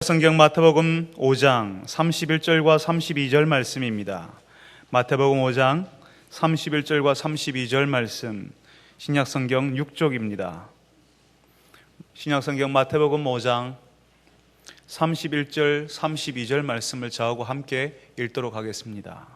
성경 마태복음 5장 31절과 32절 말씀입니다. 마태복음 5장 31절과 32절 말씀, 신약성경 6쪽입니다. 신약성경 마태복음 5장 31절, 32절 말씀을 저하고 함께 읽도록 하겠습니다.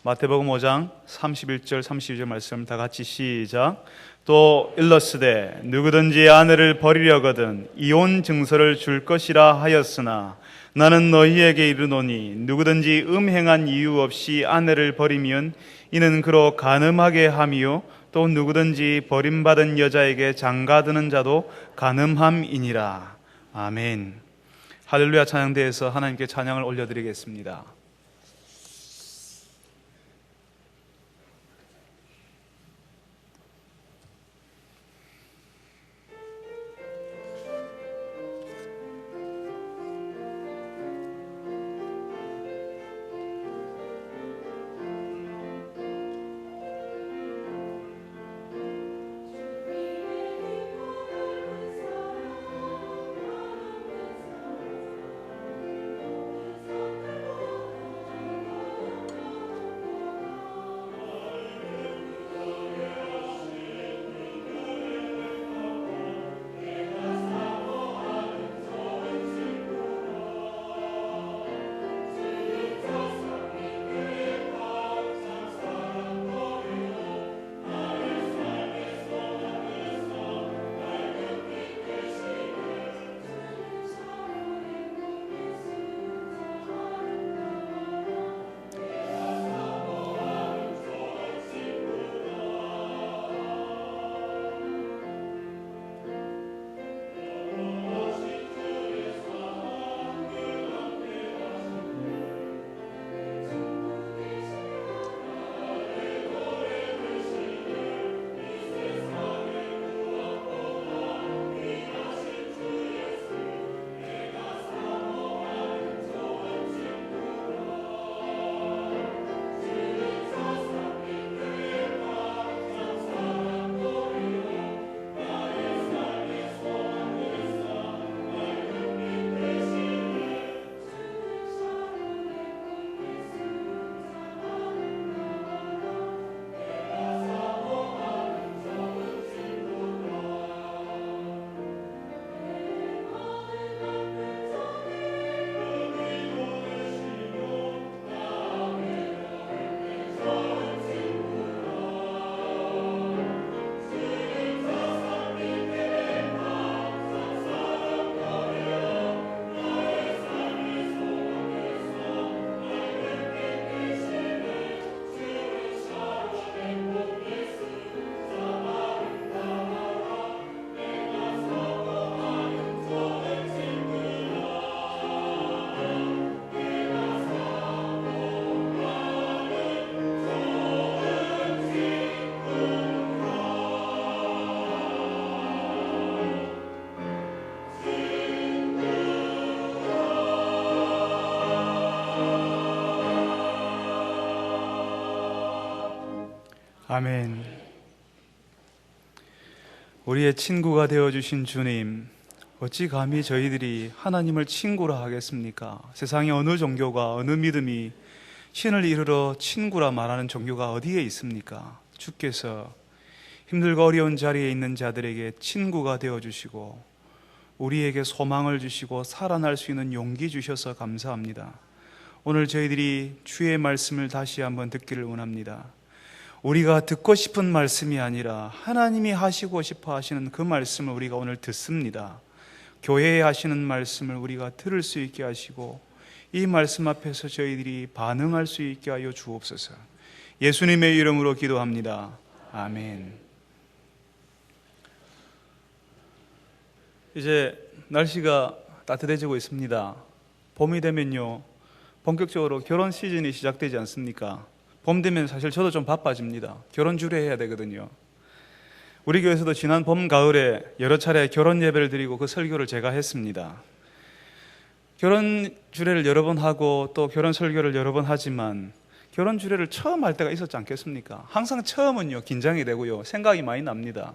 마태복음 5장 31절, 32절 말씀 다 같이 시작. 또 일러스되 누구든지 아내를 버리려거든 이혼 증서를 줄 것이라 하였으나 나는 너희에게 이르노니 누구든지 음행한 이유 없이 아내를 버리면 이는 그로 간음하게 함이요 또 누구든지 버림받은 여자에게 장가드는 자도 간음함이니라. 아멘. 할렐루야. 찬양대에서 하나님께 찬양을 올려드리겠습니다. 아멘. 우리의 친구가 되어주신 주님, 어찌 감히 저희들이 하나님을 친구라 하겠습니까? 세상에 어느 종교가, 어느 믿음이 신을 이르러 친구라 말하는 종교가 어디에 있습니까? 주께서 힘들고 어려운 자리에 있는 자들에게 친구가 되어주시고 우리에게 소망을 주시고 살아날 수 있는 용기 주셔서 감사합니다. 오늘 저희들이 주의 말씀을 다시 한번 듣기를 원합니다. 우리가 듣고 싶은 말씀이 아니라 하나님이 하시고 싶어 하시는 그 말씀을 우리가 오늘 듣습니다. 교회에 하시는 말씀을 우리가 들을 수 있게 하시고 이 말씀 앞에서 저희들이 반응할 수 있게 하여 주옵소서. 예수님의 이름으로 기도합니다. 아멘. 이제 날씨가 따뜻해지고 있습니다. 봄이 되면요, 본격적으로 결혼 시즌이 시작되지 않습니까? 봄 되면 사실 저도 좀 바빠집니다. 결혼 주례해야 되거든요. 우리 교회에서도 지난 봄, 가을에 여러 차례 결혼 예배를 드리고 그 설교를 제가 했습니다. 결혼 주례를 여러 번 하고 또 결혼 설교를 여러 번 하지만 결혼 주례를 처음 할 때가 있었지 않겠습니까? 항상 처음은요, 긴장이 되고요, 생각이 많이 납니다.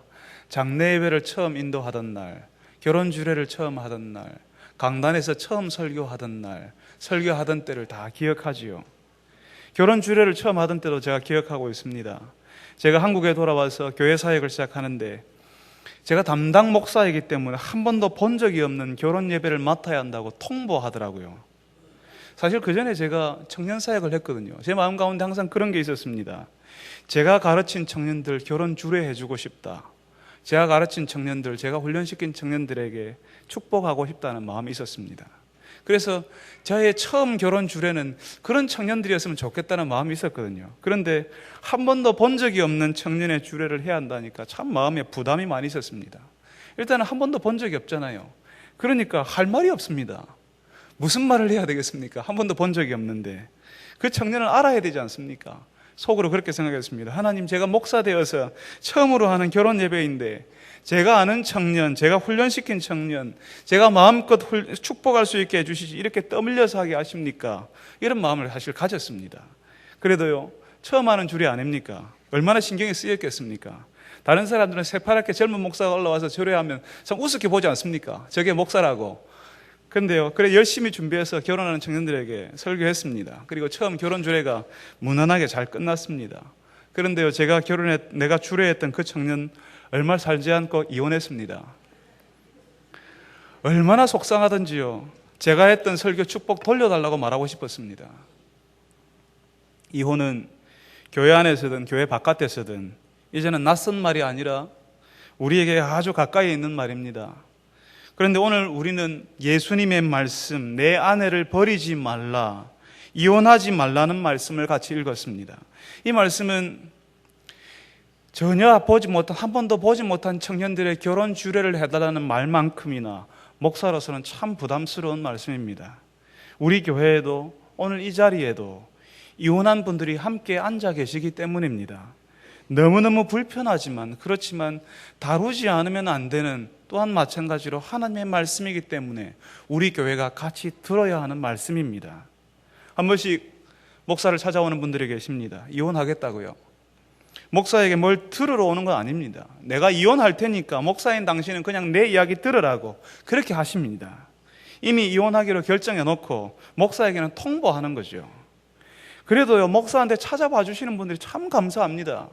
장례 예배를 처음 인도하던 날, 결혼 주례를 처음 하던 날, 강단에서 처음 설교하던 날, 설교하던 때를 다 기억하지요. 결혼 주례를 처음 하던 때도 제가 기억하고 있습니다. 제가 한국에 돌아와서 교회 사역을 시작하는데 제가 담당 목사이기 때문에 한 번도 본 적이 없는 결혼 예배를 맡아야 한다고 통보하더라고요. 사실 그 전에 제가 청년 사역을 했거든요. 제 마음 가운데 항상 그런 게 있었습니다. 제가 가르친 청년들 결혼 주례해주고 싶다. 제가 가르친 청년들, 제가 훈련시킨 청년들에게 축복하고 싶다는 마음이 있었습니다. 그래서 저의 처음 결혼 주례는 그런 청년들이었으면 좋겠다는 마음이 있었거든요. 그런데 한 번도 본 적이 없는 청년의 주례를 해야 한다니까 참 마음에 부담이 많이 있었습니다. 일단은 한 번도 본 적이 없잖아요. 그러니까 할 말이 없습니다. 무슨 말을 해야 되겠습니까? 한 번도 본 적이 없는데 그 청년을 알아야 되지 않습니까? 속으로 그렇게 생각했습니다. 하나님, 제가 목사 되어서 처음으로 하는 결혼 예배인데 제가 아는 청년, 제가 훈련시킨 청년, 제가 마음껏 축복할 수 있게 해주시지 이렇게 떠밀려서 하게 하십니까? 이런 마음을 사실 가졌습니다. 그래도요, 처음 하는 주례 아닙니까? 얼마나 신경이 쓰였겠습니까? 다른 사람들은 새파랗게 젊은 목사가 올라와서 주례하면 참 우습게 보지 않습니까? 저게 목사라고. 그런데요, 그래 열심히 준비해서 결혼하는 청년들에게 설교했습니다. 그리고 처음 결혼 주례가 무난하게 잘 끝났습니다. 그런데요, 내가 주례했던 그 청년 얼마 살지 않고 이혼했습니다. 얼마나 속상하던지요. 제가 했던 설교 축복 돌려달라고 말하고 싶었습니다. 이혼은 교회 안에서든 교회 바깥에서든 이제는 낯선 말이 아니라 우리에게 아주 가까이 있는 말입니다. 그런데 오늘 우리는 예수님의 말씀, 내 아내를 버리지 말라, 이혼하지 말라는 말씀을 같이 읽었습니다. 이 말씀은 전혀 한 번도 보지 못한 청년들의 결혼 주례를 해달라는 말만큼이나 목사로서는 참 부담스러운 말씀입니다. 우리 교회에도 오늘 이 자리에도 이혼한 분들이 함께 앉아 계시기 때문입니다. 너무너무 불편하지만 그렇지만 다루지 않으면 안 되는 또한 마찬가지로 하나님의 말씀이기 때문에 우리 교회가 같이 들어야 하는 말씀입니다. 한 번씩 목사를 찾아오는 분들이 계십니다. 이혼하겠다고요. 목사에게 뭘 들으러 오는 건 아닙니다. 내가 이혼할 테니까 목사인 당신은 그냥 내 이야기 들으라고 그렇게 하십니다. 이미 이혼하기로 결정해 놓고 목사에게는 통보하는 거죠. 그래도요, 목사한테 찾아봐 주시는 분들이 참 감사합니다.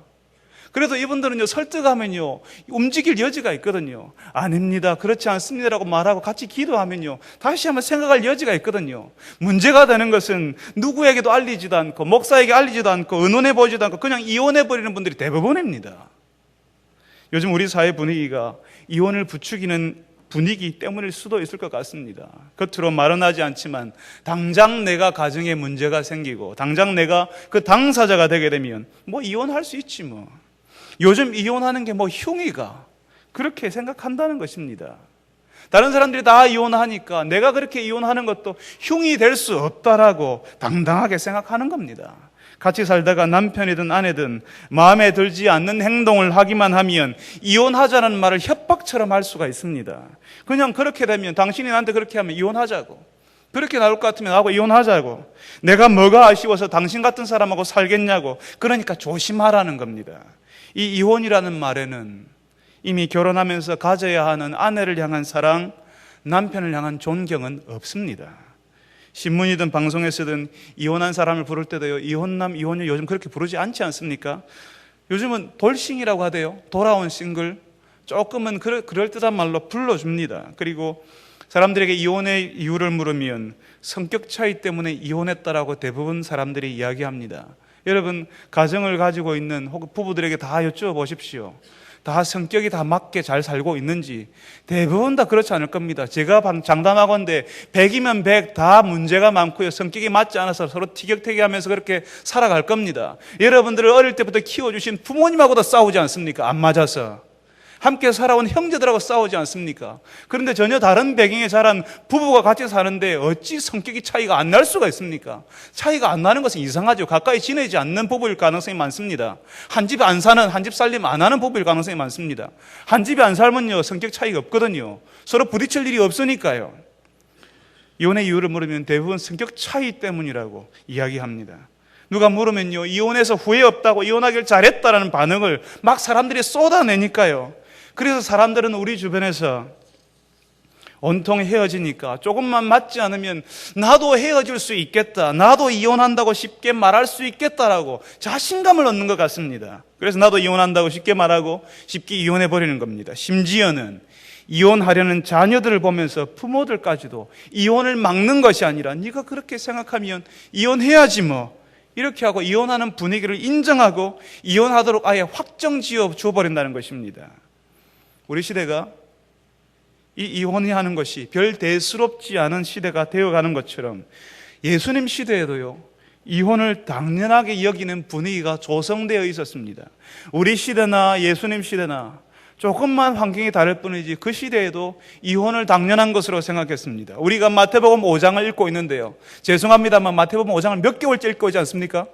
그래도 이분들은요, 설득하면요, 움직일 여지가 있거든요. 아닙니다, 그렇지 않습니다라고 말하고 같이 기도하면요, 다시 한번 생각할 여지가 있거든요. 문제가 되는 것은 누구에게도 알리지도 않고, 목사에게 알리지도 않고, 의논해 보지도 않고, 그냥 이혼해 버리는 분들이 대부분입니다. 요즘 우리 사회 분위기가 이혼을 부추기는 분위기 때문일 수도 있을 것 같습니다. 겉으로 말은 하지 않지만 당장 내가 가정에 문제가 생기고 당장 내가 그 당사자가 되게 되면 뭐 이혼할 수 있지 뭐. 요즘 이혼하는 게 뭐 흉이가 그렇게 생각한다는 것입니다. 다른 사람들이 다 이혼하니까 내가 그렇게 이혼하는 것도 흉이 될 수 없다라고 당당하게 생각하는 겁니다. 같이 살다가 남편이든 아내든 마음에 들지 않는 행동을 하기만 하면 이혼하자는 말을 협박처럼 할 수가 있습니다. 그냥 그렇게 되면 당신이 나한테 그렇게 하면 이혼하자고, 그렇게 나올 것 같으면 나하고 이혼하자고, 내가 뭐가 아쉬워서 당신 같은 사람하고 살겠냐고, 그러니까 조심하라는 겁니다. 이 이혼이라는 말에는 이미 결혼하면서 가져야 하는 아내를 향한 사랑, 남편을 향한 존경은 없습니다. 신문이든 방송에서든 이혼한 사람을 부를 때도요, 이혼남, 이혼녀 요즘 그렇게 부르지 않지 않습니까? 요즘은 돌싱이라고 하대요. 돌아온 싱글. 조금은 그럴듯한 말로 불러줍니다. 그리고 사람들에게 이혼의 이유를 물으면 성격 차이 때문에 이혼했다라고 대부분 사람들이 이야기합니다. 여러분, 가정을 가지고 있는 혹은 부부들에게 다 여쭤보십시오. 다 성격이 다 맞게 잘 살고 있는지. 대부분 다 그렇지 않을 겁니다. 제가 장담하건대 100이면 100 다 문제가 많고요, 성격이 맞지 않아서 서로 티격태격하면서 그렇게 살아갈 겁니다. 여러분들을 어릴 때부터 키워주신 부모님하고도 싸우지 않습니까? 안 맞아서. 함께 살아온 형제들하고 싸우지 않습니까? 그런데 전혀 다른 배경에 자란 부부가 같이 사는데 어찌 성격이 차이가 안 날 수가 있습니까? 차이가 안 나는 것은 이상하죠. 가까이 지내지 않는 부부일 가능성이 많습니다. 한 집에 안 사는, 한 집 살림 안 하는 부부일 가능성이 많습니다. 한 집에 안 살면요, 성격 차이가 없거든요. 서로 부딪힐 일이 없으니까요. 이혼의 이유를 물으면 대부분 성격 차이 때문이라고 이야기합니다. 누가 물으면요, 이혼해서 후회 없다고, 이혼하길 잘했다라는 반응을 막 사람들이 쏟아내니까요. 그래서 사람들은 우리 주변에서 온통 헤어지니까 조금만 맞지 않으면 나도 헤어질 수 있겠다, 나도 이혼한다고 쉽게 말할 수 있겠다라고 자신감을 얻는 것 같습니다. 그래서 나도 이혼한다고 쉽게 말하고 쉽게 이혼해버리는 겁니다. 심지어는 이혼하려는 자녀들을 보면서 부모들까지도 이혼을 막는 것이 아니라 네가 그렇게 생각하면 이혼해야지 뭐, 이렇게 하고 이혼하는 분위기를 인정하고 이혼하도록 아예 확정지어 줘버린다는 것입니다. 우리 시대가 이 이혼하는 것이 별 대수롭지 않은 시대가 되어가는 것처럼 예수님 시대에도요, 이혼을 당연하게 여기는 분위기가 조성되어 있었습니다. 우리 시대나 예수님 시대나 조금만 환경이 다를 뿐이지 그 시대에도 이혼을 당연한 것으로 생각했습니다. 우리가 마태복음 5장을 읽고 있는데요, 죄송합니다만 마태복음 5장을 몇 개월째 읽고 있지 않습니까?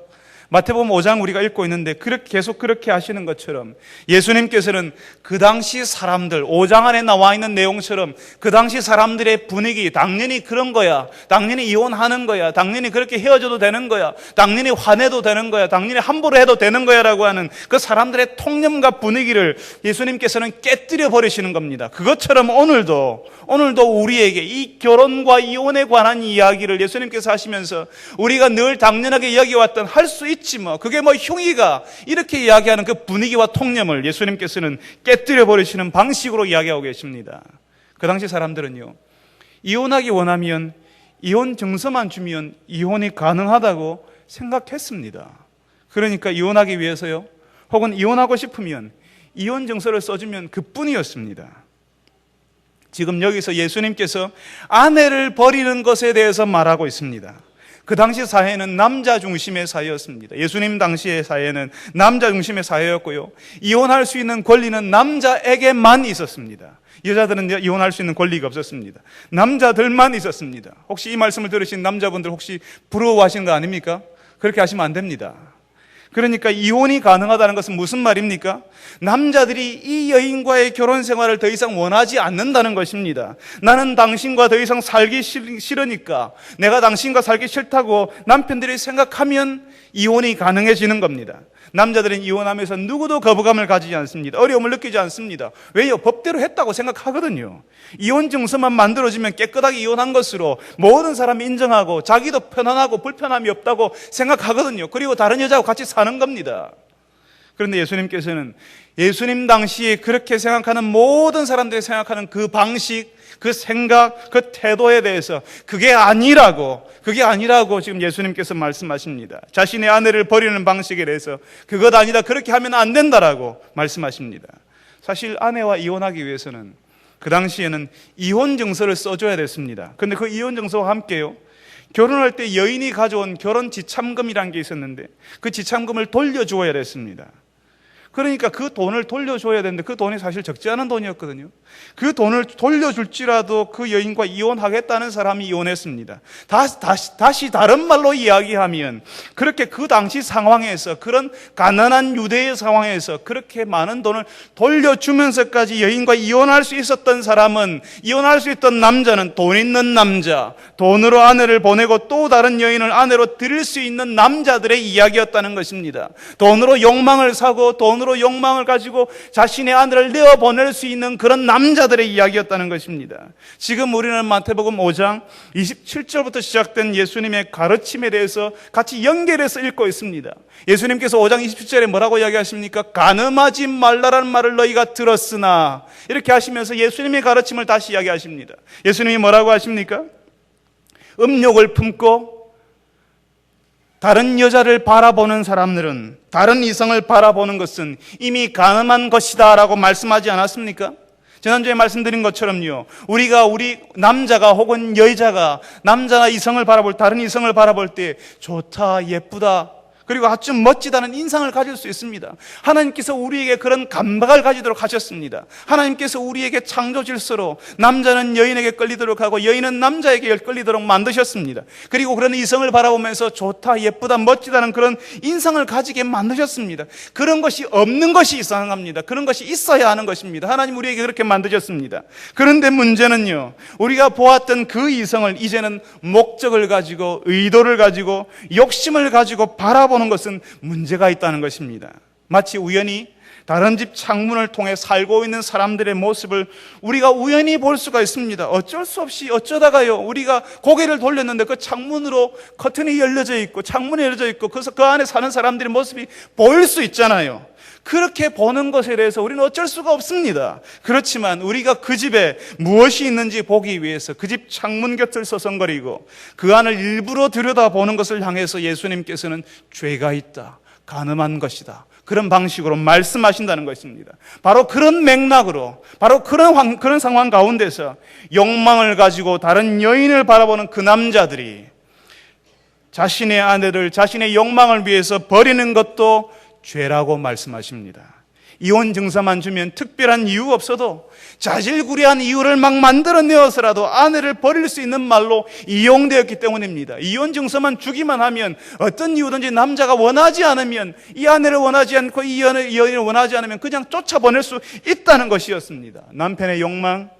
마태복음 5장 우리가 읽고 있는데 계속 그렇게 하시는 것처럼 예수님께서는 그 당시 사람들, 5장 안에 나와 있는 내용처럼 그 당시 사람들의 분위기, 당연히 그런 거야, 당연히 이혼하는 거야, 당연히 그렇게 헤어져도 되는 거야, 당연히 화내도 되는 거야, 당연히 함부로 해도 되는 거야 라고 하는 그 사람들의 통념과 분위기를 예수님께서는 깨뜨려 버리시는 겁니다. 그것처럼 오늘도 우리에게 이 결혼과 이혼에 관한 이야기를 예수님께서 하시면서 우리가 늘 당연하게 여기왔던 할 수 있지 뭐, 그게 뭐 흉이가, 이렇게 이야기하는 그 분위기와 통념을 예수님께서는 깨뜨려 버리시는 방식으로 이야기하고 계십니다. 그 당시 사람들은요, 이혼하기 원하면 이혼 증서만 주면 이혼이 가능하다고 생각했습니다. 그러니까 이혼하기 위해서요, 혹은 이혼하고 싶으면 이혼 증서를 써주면 그뿐이었습니다. 지금 여기서 예수님께서 아내를 버리는 것에 대해서 말하고 있습니다. 그 당시 사회는 남자 중심의 사회였습니다. 예수님 당시의 사회는 남자 중심의 사회였고요, 이혼할 수 있는 권리는 남자에게만 있었습니다. 여자들은 이혼할 수 있는 권리가 없었습니다. 남자들만 있었습니다. 혹시 이 말씀을 들으신 남자분들 혹시 부러워하시는 거 아닙니까? 그렇게 하시면 안 됩니다. 그러니까 이혼이 가능하다는 것은 무슨 말입니까? 남자들이 이 여인과의 결혼 생활을 더 이상 원하지 않는다는 것입니다. 나는 당신과 더 이상 살기 싫으니까, 내가 당신과 살기 싫다고 남편들이 생각하면 이혼이 가능해지는 겁니다. 남자들은 이혼하면서 누구도 거부감을 가지지 않습니다. 어려움을 느끼지 않습니다. 왜요? 법대로 했다고 생각하거든요. 이혼 증서만 만들어지면 깨끗하게 이혼한 것으로 모든 사람이 인정하고 자기도 편안하고 불편함이 없다고 생각하거든요. 그리고 다른 여자하고 같이 사는 겁니다. 그런데 예수님께서는 예수님 당시에 그렇게 생각하는 모든 사람들이 생각하는 그 방식, 그 생각, 그 태도에 대해서 그게 아니라고 지금 예수님께서 말씀하십니다. 자신의 아내를 버리는 방식에 대해서 그것 아니다, 그렇게 하면 안 된다라고 말씀하십니다. 사실 아내와 이혼하기 위해서는 그 당시에는 이혼 증서를 써줘야 됐습니다. 그런데 그 이혼 증서와 함께요, 결혼할 때 여인이 가져온 결혼 지참금이라는 게 있었는데 그 지참금을 돌려주어야 됐습니다. 그러니까 그 돈을 돌려줘야 되는데 그 돈이 사실 적지 않은 돈이었거든요. 그 돈을 돌려줄지라도 그 여인과 이혼하겠다는 사람이 이혼했습니다. 다시 다른 말로 이야기하면 그렇게 그 당시 상황에서, 그런 가난한 유대의 상황에서 그렇게 많은 돈을 돌려주면서까지 여인과 이혼할 수 있었던 사람은, 이혼할 수 있던 남자는 돈 있는 남자, 돈으로 아내를 보내고 또 다른 여인을 아내로 들일 수 있는 남자들의 이야기였다는 것입니다. 돈으로 욕망을 사고 돈으로 욕망을 가지고 자신의 아내를 내어보낼 수 있는 그런 남자들의 이야기였다는 것입니다. 지금 우리는 마태복음 5장 27절부터 시작된 예수님의 가르침에 대해서 같이 연결해서 읽고 있습니다. 예수님께서 5장 27절에 뭐라고 이야기하십니까? 간음하지 말라라는 말을 너희가 들었으나, 이렇게 하시면서 예수님의 가르침을 다시 이야기하십니다. 예수님이 뭐라고 하십니까? 음욕을 품고 다른 여자를 바라보는 사람들은, 다른 이성을 바라보는 것은 이미 간음한 것이다 라고 말씀하지 않았습니까? 지난주에 말씀드린 것처럼요, 우리 남자가 혹은 여자가 남자나 이성을 바라볼, 다른 이성을 바라볼 때 좋다, 예쁘다, 그리고 아주 멋지다는 인상을 가질 수 있습니다. 하나님께서 우리에게 그런 감각을 가지도록 하셨습니다. 하나님께서 우리에게 창조 질서로 남자는 여인에게 끌리도록 하고 여인은 남자에게 끌리도록 만드셨습니다. 그리고 그런 이성을 바라보면서 좋다, 예쁘다, 멋지다는 그런 인상을 가지게 만드셨습니다. 그런 것이 없는 것이 이상합니다. 그런 것이 있어야 하는 것입니다. 하나님 우리에게 그렇게 만드셨습니다. 그런데 문제는요, 우리가 보았던 그 이성을 이제는 목적을 가지고, 의도를 가지고, 욕심을 가지고 바라보는 것은 문제가 있다는 것입니다. 마치 우연히 다른 집 창문을 통해 살고 있는 사람들의 모습을 우리가 우연히 볼 수가 있습니다. 어쩔 수 없이 어쩌다가요, 우리가 고개를 돌렸는데 그 창문으로 커튼이 열려져 있고 창문이 열려져 있고 그래서 그 안에 사는 사람들의 모습이 보일 수 있잖아요. 그렇게 보는 것에 대해서 우리는 어쩔 수가 없습니다. 그렇지만 우리가 그 집에 무엇이 있는지 보기 위해서 그 집 창문 곁을 서성거리고 그 안을 일부러 들여다보는 것을 향해서 예수님께서는 죄가 있다, 간음한 것이다, 그런 방식으로 말씀하신다는 것입니다. 바로 그런 맥락으로, 바로 그런 상황 가운데서 욕망을 가지고 다른 여인을 바라보는 그 남자들이 자신의 아내를 자신의 욕망을 위해서 버리는 것도 죄라고 말씀하십니다. 이혼 증서만 주면 특별한 이유 없어도 자질구레한 이유를 막 만들어내어서라도 아내를 버릴 수 있는 말로 이용되었기 때문입니다. 이혼 증서만 주기만 하면 어떤 이유든지 남자가 원하지 않으면, 이 아내를 원하지 않고 이 여인을 원하지 않으면 그냥 쫓아보낼 수 있다는 것이었습니다. 남편의 욕망,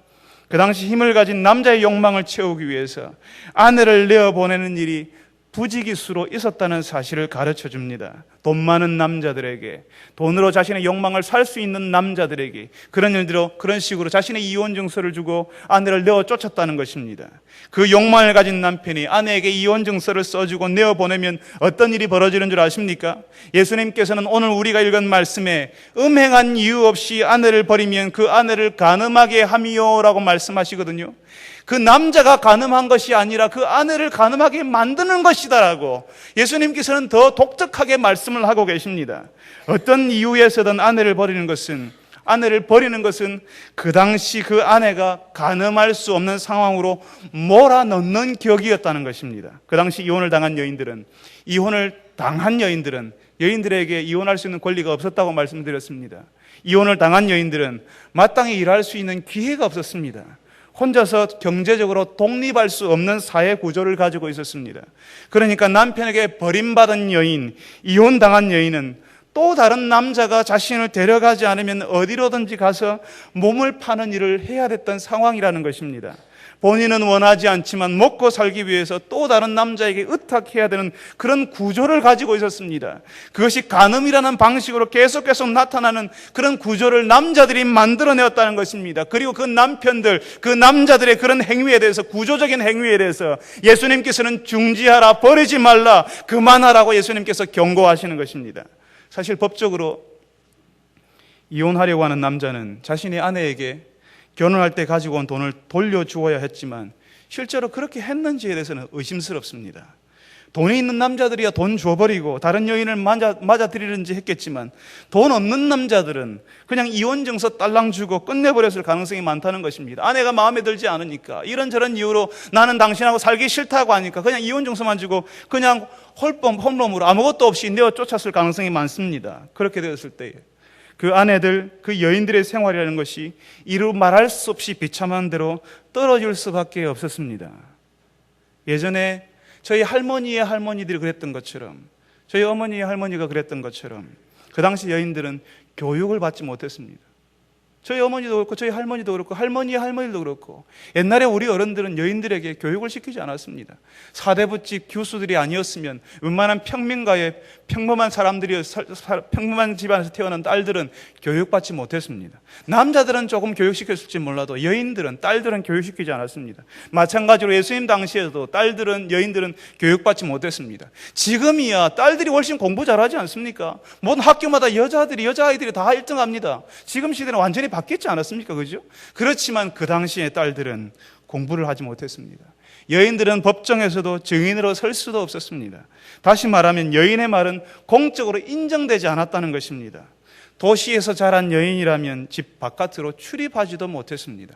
그 당시 힘을 가진 남자의 욕망을 채우기 위해서 아내를 내어보내는 일이 부지기수로 있었다는 사실을 가르쳐 줍니다. 돈 많은 남자들에게, 돈으로 자신의 욕망을 살 수 있는 남자들에게 그런 식으로 자신의 이혼 증서를 주고 아내를 내어 쫓았다는 것입니다. 그 욕망을 가진 남편이 아내에게 이혼 증서를 써주고 내어 보내면 어떤 일이 벌어지는 줄 아십니까? 예수님께서는 오늘 우리가 읽은 말씀에 음행한 이유 없이 아내를 버리면 그 아내를 간음하게 함이요라고 말씀하시거든요. 그 남자가 간음한 것이 아니라 그 아내를 간음하게 만드는 것이다라고 예수님께서는 더 독특하게 말씀을 하고 계십니다. 어떤 이유에서든 아내를 버리는 것은 그 당시 그 아내가 간음할 수 없는 상황으로 몰아넣는 격이었다는 것입니다. 그 당시 이혼을 당한 여인들은, 여인들에게 이혼할 수 있는 권리가 없었다고 말씀드렸습니다. 이혼을 당한 여인들은 마땅히 일할 수 있는 기회가 없었습니다. 혼자서 경제적으로 독립할 수 없는 사회 구조를 가지고 있었습니다. 그러니까 남편에게 버림받은 여인, 이혼당한 여인은 또 다른 남자가 자신을 데려가지 않으면 어디로든지 가서 몸을 파는 일을 해야 됐던 상황이라는 것입니다. 본인은 원하지 않지만 먹고 살기 위해서 또 다른 남자에게 의탁해야 되는 그런 구조를 가지고 있었습니다. 그것이 간음이라는 방식으로 계속 나타나는 그런 구조를 남자들이 만들어내었다는 것입니다. 그리고 그 남편들, 그 남자들의 그런 행위에 대해서, 구조적인 행위에 대해서 예수님께서는 중지하라, 버리지 말라, 그만하라고 예수님께서 경고하시는 것입니다. 사실 법적으로 이혼하려고 하는 남자는 자신의 아내에게 결혼할 때 가지고 온 돈을 돌려주어야 했지만 실제로 그렇게 했는지에 대해서는 의심스럽습니다. 돈이 있는 남자들이야 돈 줘버리고 다른 여인을 맞아들이는지 했겠지만 돈 없는 남자들은 그냥 이혼 증서 딸랑 주고 끝내버렸을 가능성이 많다는 것입니다. 아내가 마음에 들지 않으니까, 이런저런 이유로 나는 당신하고 살기 싫다고 하니까 그냥 이혼 증서만 주고 그냥 홀몸으로 아무것도 없이 내어 쫓았을 가능성이 많습니다. 그렇게 되었을 때에 그 아내들, 그 여인들의 생활이라는 것이 이루 말할 수 없이 비참한 대로 떨어질 수밖에 없었습니다. 예전에 저희 할머니의 할머니들이 그랬던 것처럼, 저희 어머니의 할머니가 그랬던 것처럼 그 당시 여인들은 교육을 받지 못했습니다. 저희 어머니도 그렇고 저희 할머니도 그렇고 할머니의 할머니도 그렇고 옛날에 우리 어른들은 여인들에게 교육을 시키지 않았습니다. 사대부집 교수들이 아니었으면 웬만한 평민가의 평범한 평범한 집안에서 태어난 딸들은 교육받지 못했습니다. 남자들은 조금 교육시켰을지 몰라도 딸들은 교육시키지 않았습니다. 마찬가지로 예수님 당시에도 여인들은 교육받지 못했습니다. 지금이야 딸들이 훨씬 공부 잘하지 않습니까? 모든 학교마다 여자아이들이 다 1등합니다. 지금 시대는 완전히 바뀌었지 않았습니까? 그죠? 그렇지만 그 당시의 딸들은 공부를 하지 못했습니다. 여인들은 법정에서도 증인으로 설 수도 없었습니다. 다시 말하면 여인의 말은 공적으로 인정되지 않았다는 것입니다. 도시에서 자란 여인이라면 집 바깥으로 출입하지도 못했습니다.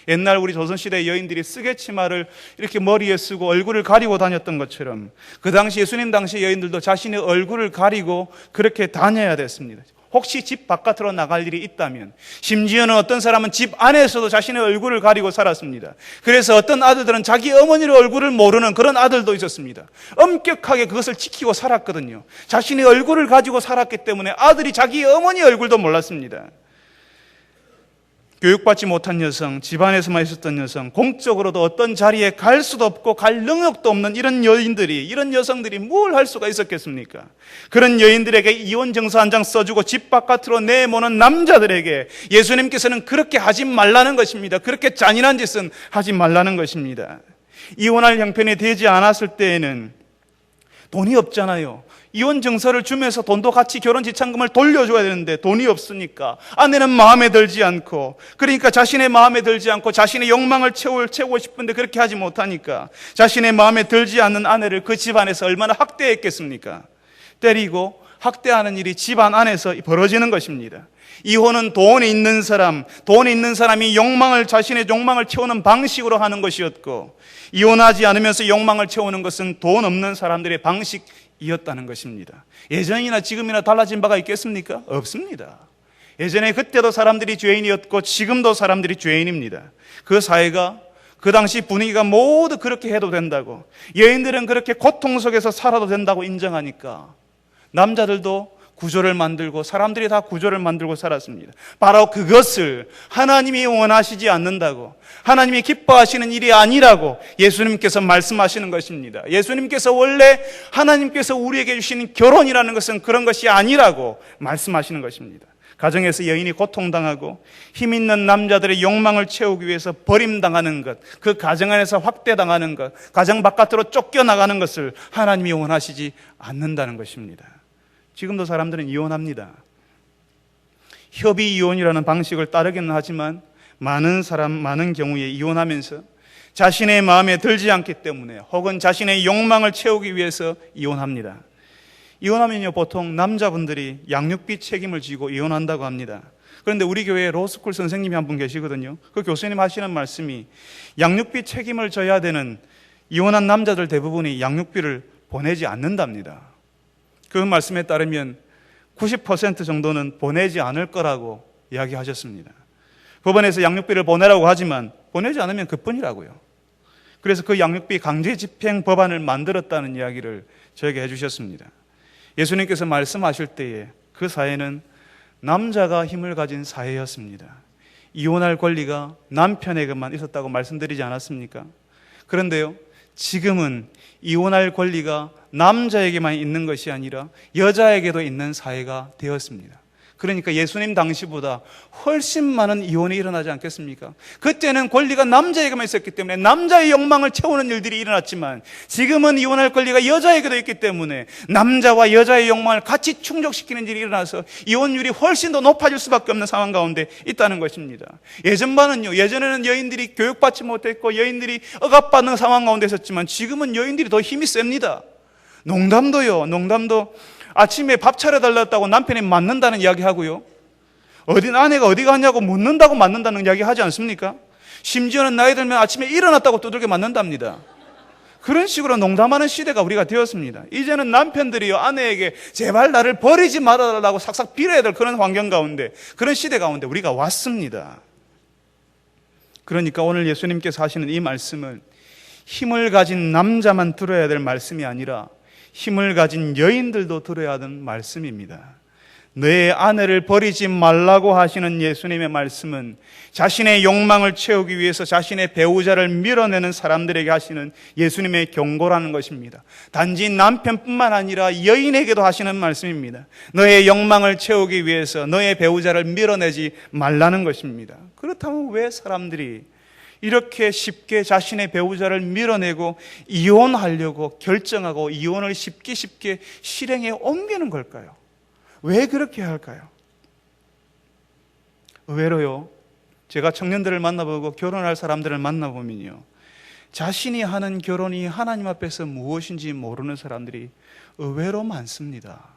옛날 우리 조선시대 여인들이 쓰개치마를 이렇게 머리에 쓰고 얼굴을 가리고 다녔던 것처럼 그 당시 예수님 당시 여인들도 자신의 얼굴을 가리고 그렇게 다녀야 됐습니다. 혹시 집 바깥으로 나갈 일이 있다면, 심지어는 어떤 사람은 집 안에서도 자신의 얼굴을 가리고 살았습니다. 그래서 어떤 아들들은 자기 어머니의 얼굴을 모르는 그런 아들도 있었습니다. 엄격하게 그것을 지키고 살았거든요. 자신의 얼굴을 가지고 살았기 때문에 아들이 자기 어머니의 얼굴도 몰랐습니다. 교육받지 못한 여성, 집안에서만 있었던 여성, 공적으로도 어떤 자리에 갈 수도 없고 갈 능력도 없는 이런 여인들이, 이런 여성들이 뭘 할 수가 있었겠습니까? 그런 여인들에게 이혼 증서 한 장 써주고 집 바깥으로 내모는 남자들에게 예수님께서는 그렇게 하지 말라는 것입니다. 그렇게 잔인한 짓은 하지 말라는 것입니다. 이혼할 형편이 되지 않았을 때에는 돈이 없잖아요. 이혼 증서를 주면서 돈도 같이 결혼 지참금을 돌려줘야 되는데 돈이 없으니까 아내는 마음에 들지 않고, 그러니까 자신의 마음에 들지 않고 자신의 욕망을 채우고 싶은데 그렇게 하지 못하니까 자신의 마음에 들지 않는 아내를 그 집안에서 얼마나 학대했겠습니까? 때리고 학대하는 일이 집안 안에서 벌어지는 것입니다. 이혼은 돈이 있는 사람이 자신의 욕망을 채우는 방식으로 하는 것이었고, 이혼하지 않으면서 욕망을 채우는 것은 돈 없는 사람들의 방식이었다는 것입니다. 예전이나 지금이나 달라진 바가 있겠습니까? 없습니다. 예전에 그때도 사람들이 죄인이었고 지금도 사람들이 죄인입니다. 그 사회가, 그 당시 분위기가 모두 그렇게 해도 된다고, 여인들은 그렇게 고통 속에서 살아도 된다고 인정하니까 남자들도 구조를 만들고 사람들이 다 구조를 만들고 살았습니다. 바로 그것을 하나님이 원하시지 않는다고, 하나님이 기뻐하시는 일이 아니라고 예수님께서 말씀하시는 것입니다. 예수님께서 원래 하나님께서 우리에게 주시는 결혼이라는 것은 그런 것이 아니라고 말씀하시는 것입니다. 가정에서 여인이 고통당하고 힘 있는 남자들의 욕망을 채우기 위해서 버림당하는 것, 그 가정 안에서 확대당하는 것, 가정 바깥으로 쫓겨나가는 것을 하나님이 원하시지 않는다는 것입니다. 지금도 사람들은 이혼합니다. 협의 이혼이라는 방식을 따르기는 하지만 많은 경우에 이혼하면서 자신의 마음에 들지 않기 때문에 혹은 자신의 욕망을 채우기 위해서 이혼합니다. 이혼하면요, 보통 남자분들이 양육비 책임을 지고 이혼한다고 합니다. 그런데 우리 교회에 로스쿨 선생님이 한 분 계시거든요. 그 교수님 하시는 말씀이 양육비 책임을 져야 되는 이혼한 남자들 대부분이 양육비를 보내지 않는답니다. 그 말씀에 따르면 90% 정도는 보내지 않을 거라고 이야기하셨습니다. 법원에서 양육비를 보내라고 하지만 보내지 않으면 그뿐이라고요. 그래서 그 양육비 강제 집행 법안을 만들었다는 이야기를 저에게 해주셨습니다. 예수님께서 말씀하실 때에 그 사회는 남자가 힘을 가진 사회였습니다. 이혼할 권리가 남편에게만 있었다고 말씀드리지 않았습니까? 그런데요, 지금은 이혼할 권리가 남자에게만 있는 것이 아니라 여자에게도 있는 사회가 되었습니다. 그러니까 예수님 당시보다 훨씬 많은 이혼이 일어나지 않겠습니까? 그때는 권리가 남자에게만 있었기 때문에 남자의 욕망을 채우는 일들이 일어났지만 지금은 이혼할 권리가 여자에게도 있기 때문에 남자와 여자의 욕망을 같이 충족시키는 일이 일어나서 이혼율이 훨씬 더 높아질 수밖에 없는 상황 가운데 있다는 것입니다. 예전에는 여인들이 교육받지 못했고 여인들이 억압받는 상황 가운데 있었지만 지금은 여인들이 더 힘이 셉니다. 농담도 아침에 밥 차려달랐다고 남편이 맞는다는 이야기 하고요, 아내가 어디 갔냐고 묻는다고 맞는다는 이야기 하지 않습니까? 심지어는 나이 들면 아침에 일어났다고 두들겨 맞는답니다. 그런 식으로 농담하는 시대가 우리가 되었습니다. 이제는 남편들이요, 아내에게 제발 나를 버리지 말아달라고 삭삭 빌어야 될 그런 환경 가운데, 그런 시대 가운데 우리가 왔습니다. 그러니까 오늘 예수님께서 하시는 이 말씀은 힘을 가진 남자만 들어야 될 말씀이 아니라 힘을 가진 여인들도 들어야 하는 말씀입니다. 내 아내를 버리지 말라고 하시는 예수님의 말씀은 자신의 욕망을 채우기 위해서 자신의 배우자를 밀어내는 사람들에게 하시는 예수님의 경고라는 것입니다. 단지 남편뿐만 아니라 여인에게도 하시는 말씀입니다. 너의 욕망을 채우기 위해서 너의 배우자를 밀어내지 말라는 것입니다. 그렇다면 왜 사람들이 이렇게 쉽게 자신의 배우자를 밀어내고 이혼하려고 결정하고 이혼을 쉽게 실행에 옮기는 걸까요? 왜 그렇게 할까요? 의외로요, 제가 청년들을 만나보고 결혼할 사람들을 만나보면요, 자신이 하는 결혼이 하나님 앞에서 무엇인지 모르는 사람들이 의외로 많습니다.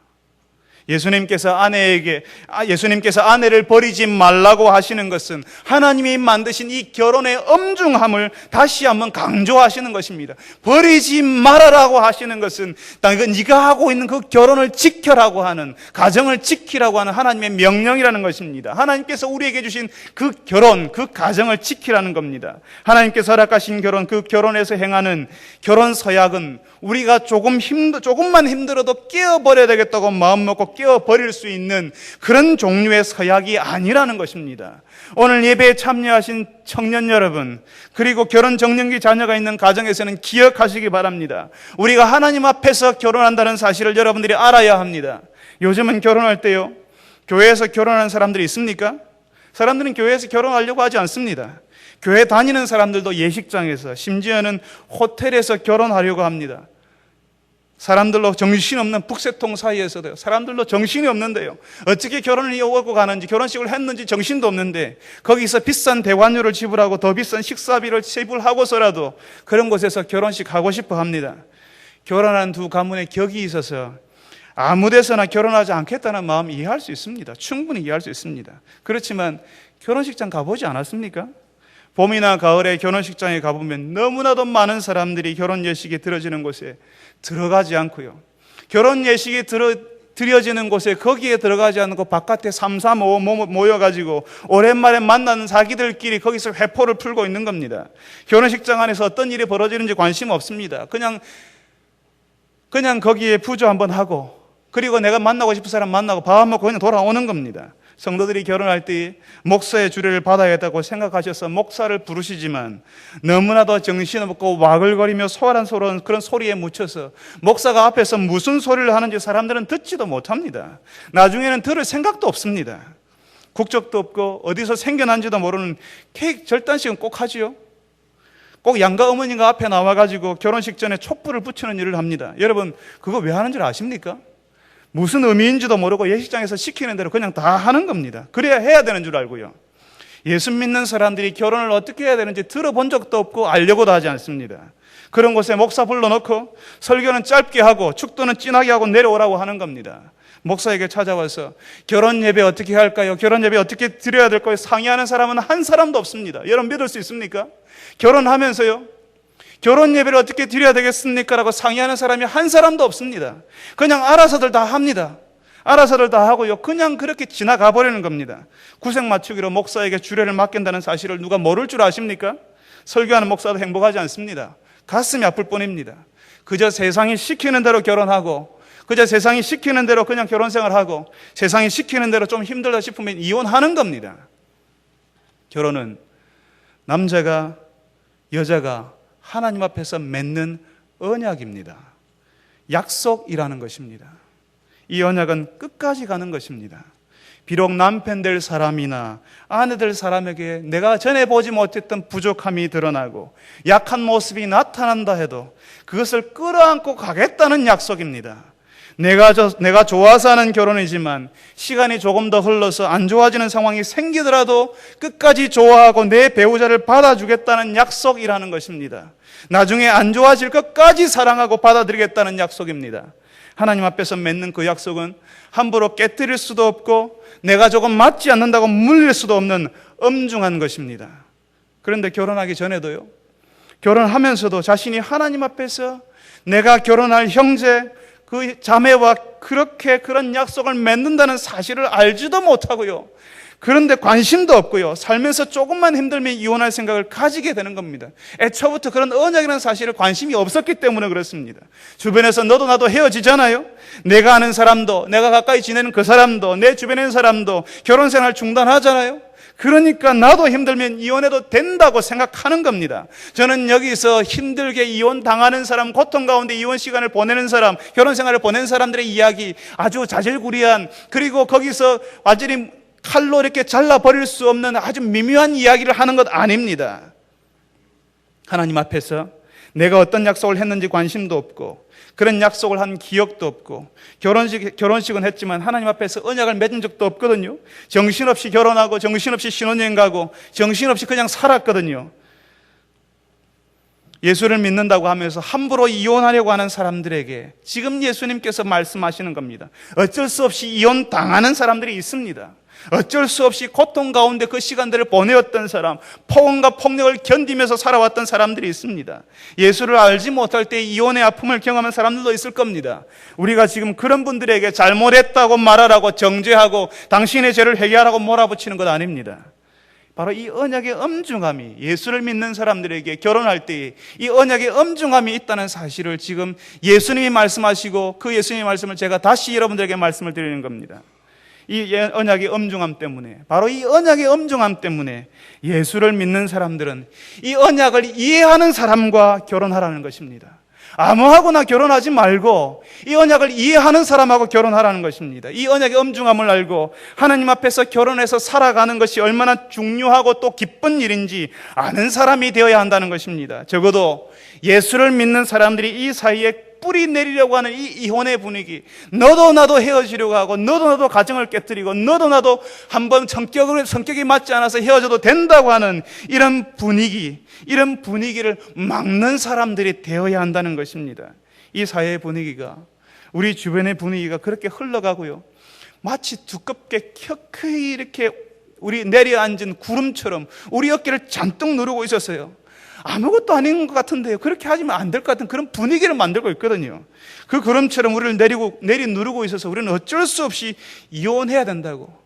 예수님께서 아내를 버리지 말라고 하시는 것은 하나님이 만드신 이 결혼의 엄중함을 다시 한번 강조하시는 것입니다. 버리지 말아라고 하시는 것은 네가 하고 있는 그 결혼을 지켜라고 하는, 가정을 지키라고 하는 하나님의 명령이라는 것입니다. 하나님께서 우리에게 주신 그 결혼, 그 가정을 지키라는 겁니다. 하나님께서 허락하신 결혼, 그 결혼에서 행하는 결혼 서약은 우리가 조금만 힘들어도 깨어버려야 되겠다고 마음먹고 깨어버릴 수 있는 그런 종류의 서약이 아니라는 것입니다. 오늘 예배에 참여하신 청년 여러분, 그리고 결혼 정년기 자녀가 있는 가정에서는 기억하시기 바랍니다. 우리가 하나님 앞에서 결혼한다는 사실을 여러분들이 알아야 합니다. 요즘은 결혼할 때요, 교회에서 결혼하는 사람들이 있습니까? 사람들은 교회에서 결혼하려고 하지 않습니다. 교회 다니는 사람들도 예식장에서, 심지어는 호텔에서 결혼하려고 합니다. 사람들로 정신없는 북새통 사이에서도요, 사람들로 정신이 없는데요, 어떻게 결혼을 이어오고 가는지, 결혼식을 했는지 정신도 없는데 거기서 비싼 대관료를 지불하고 더 비싼 식사비를 지불하고서라도 그런 곳에서 결혼식 하고 싶어 합니다. 결혼한 두 가문의 격이 있어서 아무 데서나 결혼하지 않겠다는 마음 이해할 수 있습니다. 충분히 이해할 수 있습니다. 그렇지만 결혼식장 가보지 않았습니까? 봄이나 가을에 결혼식장에 가보면 너무나도 많은 사람들이 결혼 예식이 드려지는 곳에 들어가지 않고요, 결혼 예식이 드려지는 곳에 거기에 들어가지 않고 바깥에 3, 4, 5 모여가지고 오랜만에 만나는 자기들끼리 거기서 회포를 풀고 있는 겁니다. 결혼식장 안에서 어떤 일이 벌어지는지 관심 없습니다. 그냥 거기에 부조 한번 하고, 그리고 내가 만나고 싶은 사람 만나고 밥 먹고 그냥 돌아오는 겁니다. 성도들이 결혼할 때 목사의 주례를 받아야겠다고 생각하셔서 목사를 부르시지만 너무나도 정신없고 와글거리며 소란한 그런 소리에 묻혀서 목사가 앞에서 무슨 소리를 하는지 사람들은 듣지도 못합니다. 나중에는 들을 생각도 없습니다. 국적도 없고 어디서 생겨난지도 모르는 케이크 절단식은 꼭 하지요. 꼭 양가 어머니가 앞에 나와가지고 결혼식 전에 촛불을 붙이는 일을 합니다. 여러분, 그거 왜 하는 줄 아십니까? 무슨 의미인지도 모르고 예식장에서 시키는 대로 그냥 다 하는 겁니다. 그래야 해야 되는 줄 알고요. 예수 믿는 사람들이 결혼을 어떻게 해야 되는지 들어본 적도 없고 알려고도 하지 않습니다. 그런 곳에 목사 불러놓고 설교는 짧게 하고 축도는 진하게 하고 내려오라고 하는 겁니다. 목사에게 찾아와서 결혼 예배 어떻게 할까요? 결혼 예배 어떻게 드려야 될까요? 상의하는 사람은 한 사람도 없습니다. 여러분 믿을 수 있습니까? 결혼하면서요, 결혼 예배를 어떻게 드려야 되겠습니까? 라고 상의하는 사람이 한 사람도 없습니다. 그냥 알아서들 다 합니다. 알아서들 다 하고요, 그냥 그렇게 지나가 버리는 겁니다. 구색 맞추기로 목사에게 주례를 맡긴다는 사실을 누가 모를 줄 아십니까? 설교하는 목사도 행복하지 않습니다. 가슴이 아플 뿐입니다. 그저 세상이 시키는 대로 결혼하고, 그저 세상이 시키는 대로 그냥 결혼 생활하고, 세상이 시키는 대로 좀 힘들다 싶으면 이혼하는 겁니다. 결혼은 남자가 여자가 하나님 앞에서 맺는 언약입니다. 약속이라는 것입니다. 이 언약은 끝까지 가는 것입니다. 비록 남편 될 사람이나 아내 될 사람에게 내가 전에 보지 못했던 부족함이 드러나고 약한 모습이 나타난다 해도 그것을 끌어안고 가겠다는 약속입니다. 내가 좋아서 하는 결혼이지만 시간이 조금 더 흘러서 안 좋아지는 상황이 생기더라도 끝까지 좋아하고 내 배우자를 받아주겠다는 약속이라는 것입니다. 나중에 안 좋아질 것까지 사랑하고 받아들이겠다는 약속입니다. 하나님 앞에서 맺는 그 약속은 함부로 깨뜨릴 수도 없고 내가 조금 맞지 않는다고 물릴 수도 없는 엄중한 것입니다. 그런데 결혼하기 전에도요, 결혼하면서도 자신이 하나님 앞에서 내가 결혼할 형제, 그 자매와 그런 약속을 맺는다는 사실을 알지도 못하고요, 그런데 관심도 없고요, 살면서 조금만 힘들면 이혼할 생각을 가지게 되는 겁니다. 애초부터 그런 언약이라는 사실에 관심이 없었기 때문에 그렇습니다. 주변에서 너도 나도 헤어지잖아요. 내가 아는 사람도, 내가 가까이 지내는 그 사람도, 내 주변에 있는 사람도 결혼생활 중단하잖아요. 그러니까 나도 힘들면 이혼해도 된다고 생각하는 겁니다. 저는 여기서 힘들게 이혼 당하는 사람, 고통 가운데 이혼 시간을 보내는 사람, 결혼 생활을 보낸 사람들의 이야기, 아주 자질구레한, 그리고 거기서 완전히 칼로 이렇게 잘라버릴 수 없는 아주 미묘한 이야기를 하는 것 아닙니다. 하나님 앞에서 내가 어떤 약속을 했는지 관심도 없고 그런 약속을 한 기억도 없고 결혼식은 했지만 하나님 앞에서 언약을 맺은 적도 없거든요. 정신없이 결혼하고 정신없이 신혼여행 가고 정신없이 그냥 살았거든요. 예수를 믿는다고 하면서 함부로 이혼하려고 하는 사람들에게 지금 예수님께서 말씀하시는 겁니다. 어쩔 수 없이 이혼 당하는 사람들이 있습니다. 어쩔 수 없이 고통 가운데 그 시간들을 보내었던 사람, 폭언과 폭력을 견디면서 살아왔던 사람들이 있습니다. 예수를 알지 못할 때 이혼의 아픔을 경험한 사람들도 있을 겁니다. 우리가 지금 그런 분들에게 잘못했다고 말하라고 정죄하고 당신의 죄를 회개하라고 몰아붙이는 것 아닙니다. 바로 이 언약의 엄중함이 예수를 믿는 사람들에게 결혼할 때 이 언약의 엄중함이 있다는 사실을 지금 예수님이 말씀하시고 그 예수님의 말씀을 제가 다시 여러분들에게 말씀을 드리는 겁니다. 이 언약의 엄중함 때문에, 바로 이 언약의 엄중함 때문에 예수를 믿는 사람들은 이 언약을 이해하는 사람과 결혼하라는 것입니다. 아무하고나 결혼하지 말고 이 언약을 이해하는 사람하고 결혼하라는 것입니다. 이 언약의 엄중함을 알고 하나님 앞에서 결혼해서 살아가는 것이 얼마나 중요하고 또 기쁜 일인지 아는 사람이 되어야 한다는 것입니다. 적어도 예수를 믿는 사람들이 이 사이에 뿌리 내리려고 하는 이 이혼의 분위기, 너도 나도 헤어지려고 하고 너도 나도 가정을 깨뜨리고 너도 나도 한번 성격이 맞지 않아서 헤어져도 된다고 하는 이런 분위기를 막는 사람들이 되어야 한다는 것입니다. 이 사회의 분위기가, 우리 주변의 분위기가 그렇게 흘러가고요, 마치 두껍게 켜켜이 이렇게 우리 내려앉은 구름처럼 우리 어깨를 잔뜩 누르고 있었어요. 아무것도 아닌 것 같은데요, 그렇게 하시면 안 될 것 같은 그런 분위기를 만들고 있거든요. 그 구름처럼 우리를 누르고 있어서 우리는 어쩔 수 없이 이혼해야 된다고.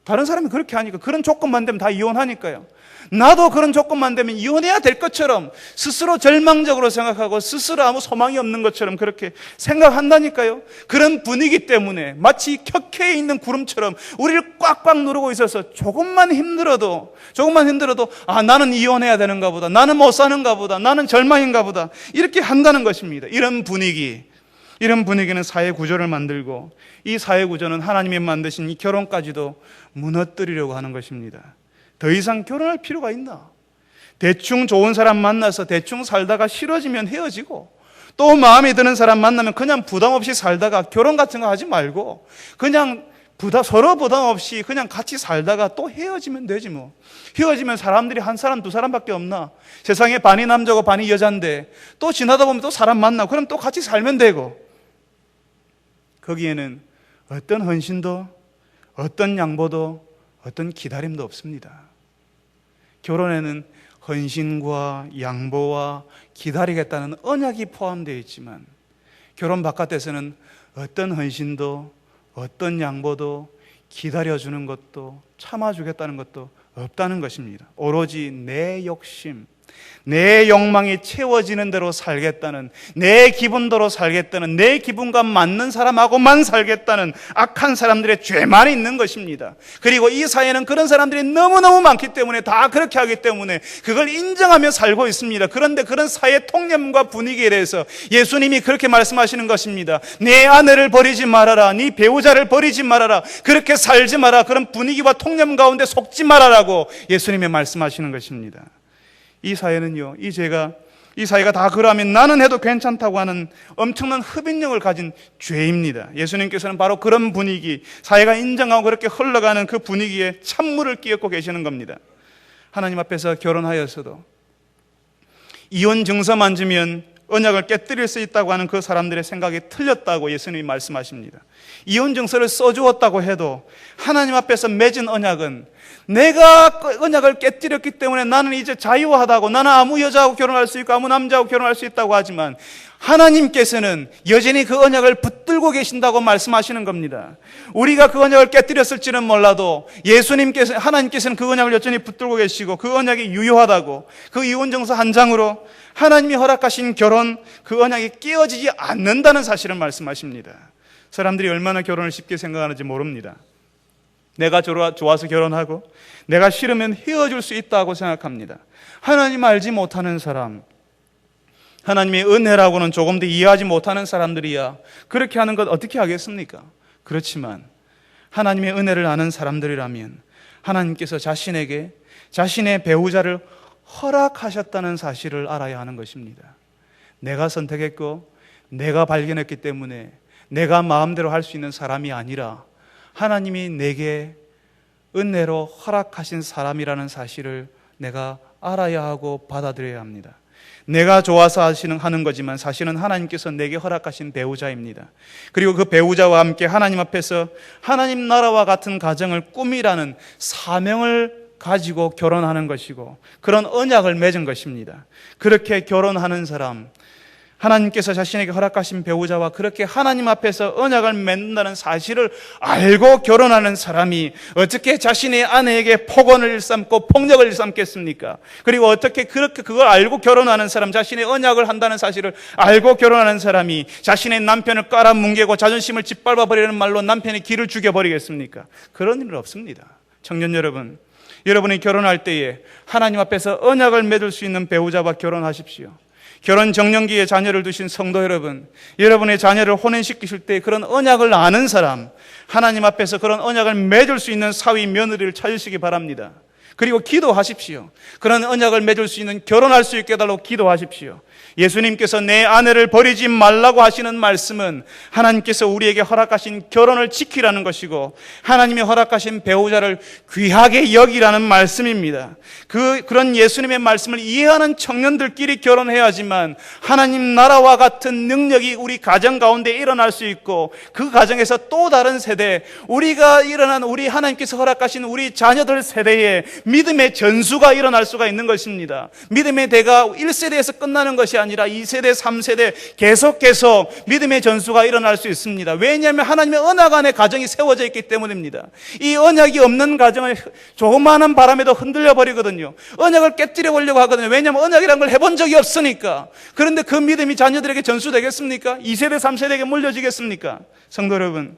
다른 사람이 그렇게 하니까, 그런 조건만 되면 다 이혼하니까요. 나도 그런 조건만 되면 이혼해야 될 것처럼 스스로 절망적으로 생각하고 스스로 아무 소망이 없는 것처럼 그렇게 생각한다니까요. 그런 분위기 때문에 마치 켜켜이 있는 구름처럼 우리를 꽉꽉 누르고 있어서 조금만 힘들어도 나는 이혼해야 되는가 보다, 나는 못 사는가 보다, 나는 절망인가 보다, 이렇게 한다는 것입니다. 이런 분위기는 사회 구조를 만들고, 이 사회 구조는 하나님이 만드신 이 결혼까지도 무너뜨리려고 하는 것입니다. 더 이상 결혼할 필요가 있나? 대충 좋은 사람 만나서 대충 살다가 싫어지면 헤어지고, 또 마음에 드는 사람 만나면 그냥 부담 없이 살다가 결혼 같은 거 하지 말고 그냥 서로 부담 없이 그냥 같이 살다가 또 헤어지면 되지 뭐. 헤어지면 사람들이 한 사람 두 사람밖에 없나? 세상에 반이 남자고 반이 여잔데 또 지나다 보면 또 사람 만나고 그럼 또 같이 살면 되고. 거기에는 어떤 헌신도, 어떤 양보도, 어떤 기다림도 없습니다. 결혼에는 헌신과 양보와 기다리겠다는 언약이 포함되어 있지만, 결혼 바깥에서는 어떤 헌신도, 어떤 양보도, 기다려주는 것도, 참아주겠다는 것도 없다는 것입니다. 오로지 내 욕심, 내 욕망이 채워지는 대로 살겠다는, 내 기분대로 살겠다는, 내 기분과 맞는 사람하고만 살겠다는 악한 사람들의 죄만 있는 것입니다. 그리고 이 사회는 그런 사람들이 너무너무 많기 때문에, 다 그렇게 하기 때문에 그걸 인정하며 살고 있습니다. 그런데 그런 사회 통념과 분위기에 대해서 예수님이 그렇게 말씀하시는 것입니다. 내 아내를 버리지 말아라, 네 배우자를 버리지 말아라, 그렇게 살지 마라, 그런 분위기와 통념 가운데 속지 말아라고 예수님이 말씀하시는 것입니다. 이 사회는요, 이 사회가 다 그러면 나는 해도 괜찮다고 하는 엄청난 흡인력을 가진 죄입니다. 예수님께서는 바로 그런 분위기, 사회가 인정하고 그렇게 흘러가는 그 분위기에 찬물을 끼얹고 계시는 겁니다. 하나님 앞에서 결혼하였어도 이혼 증서만 주면 언약을 깨뜨릴 수 있다고 하는 그 사람들의 생각이 틀렸다고 예수님이 말씀하십니다. 이혼 증서를 써주었다고 해도 하나님 앞에서 맺은 언약은, 내가 언약을 깨뜨렸기 때문에 나는 이제 자유하다고, 나는 아무 여자하고 결혼할 수 있고 아무 남자하고 결혼할 수 있다고 하지만, 하나님께서는 여전히 그 언약을 붙들고 계신다고 말씀하시는 겁니다. 우리가 그 언약을 깨뜨렸을지는 몰라도 하나님께서는 그 언약을 여전히 붙들고 계시고 그 언약이 유효하다고, 그 이혼증서 한 장으로 하나님이 허락하신 결혼, 그 언약이 깨어지지 않는다는 사실을 말씀하십니다. 사람들이 얼마나 결혼을 쉽게 생각하는지 모릅니다. 내가 좋아서 결혼하고 내가 싫으면 헤어질 수 있다고 생각합니다. 하나님 알지 못하는 사람, 하나님의 은혜라고는 조금도 이해하지 못하는 사람들이야 그렇게 하는 것 어떻게 하겠습니까? 그렇지만 하나님의 은혜를 아는 사람들이라면 하나님께서 자신에게 자신의 배우자를 허락하셨다는 사실을 알아야 하는 것입니다. 내가 선택했고 내가 발견했기 때문에 내가 마음대로 할 수 있는 사람이 아니라 하나님이 내게 은혜로 허락하신 사람이라는 사실을 내가 알아야 하고 받아들여야 합니다. 내가 좋아서 하는 거지만 사실은 하나님께서 내게 허락하신 배우자입니다. 그리고 그 배우자와 함께 하나님 앞에서 하나님 나라와 같은 가정을 꾸미라는 사명을 가지고 결혼하는 것이고 그런 언약을 맺은 것입니다. 그렇게 결혼하는 사람, 하나님께서 자신에게 허락하신 배우자와 그렇게 하나님 앞에서 언약을 맺는다는 사실을 알고 결혼하는 사람이 어떻게 자신의 아내에게 폭언을 일삼고 폭력을 일삼겠습니까? 그리고 어떻게 그렇게 그걸 알고 결혼하는 사람, 자신의 언약을 한다는 사실을 알고 결혼하는 사람이 자신의 남편을 깔아뭉개고 자존심을 짓밟아 버리는 말로 남편의 기를 죽여버리겠습니까? 그런 일은 없습니다. 청년 여러분, 여러분이 결혼할 때에 하나님 앞에서 언약을 맺을 수 있는 배우자와 결혼하십시오. 결혼 정년기에 자녀를 두신 성도 여러분, 여러분의 자녀를 혼인시키실 때 그런 언약을 아는 사람, 하나님 앞에서 그런 언약을 맺을 수 있는 사위 며느리를 찾으시기 바랍니다. 그리고 기도하십시오. 그런 언약을 맺을 수 있는, 결혼할 수 있게 해달라고 기도하십시오. 예수님께서 내 아내를 버리지 말라고 하시는 말씀은 하나님께서 우리에게 허락하신 결혼을 지키라는 것이고 하나님이 허락하신 배우자를 귀하게 여기라는 말씀입니다. 그런 예수님의 말씀을 이해하는 청년들끼리 결혼해야지만 하나님 나라와 같은 능력이 우리 가정 가운데 일어날 수 있고 그 가정에서 또 다른 세대, 우리가 일어난 우리 하나님께서 허락하신 우리 자녀들 세대에 믿음의 전수가 일어날 수가 있는 것입니다. 믿음의 대가 1세대에서 끝나는 것이 아니라 2세대, 3세대 계속해서 믿음의 전수가 일어날 수 있습니다. 왜냐하면 하나님의 언약 안에 가정이 세워져 있기 때문입니다. 이 언약이 없는 가정은 조그마한 바람에도 흔들려 버리거든요. 언약을 깨뜨려 보려고 하거든요. 왜냐하면 언약이라는 걸 해본 적이 없으니까. 그런데 그 믿음이 자녀들에게 전수되겠습니까? 2세대, 3세대에게 물려지겠습니까? 성도 여러분,